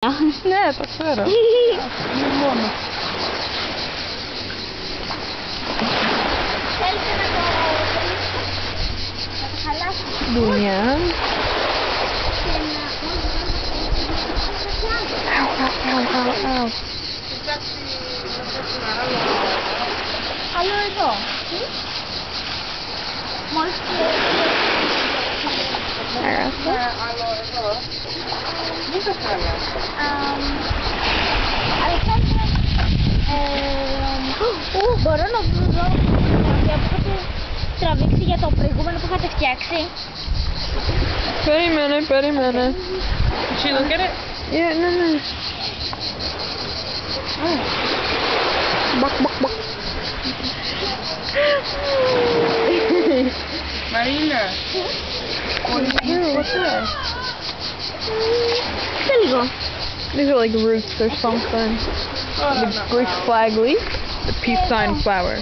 Ναι, το ξέρω. Είναι μόνο. Θέλετε να το χαλάσετε. Δουνιά. Αου. Άλλο εδώ. Μόλις Άλλο εδώ. Μην το θέλω. Αλεξάνδρα, μπορώ να βρω για που είχατε τραβήξει για το προηγούμενο που είχατε φτιάξει. Περίμενε. She look at it? Yeah, no. Bak. Marina. What's that? Κοίτα λίγο. These are like roots or something. The Greek flag leaf, the peace sign flower.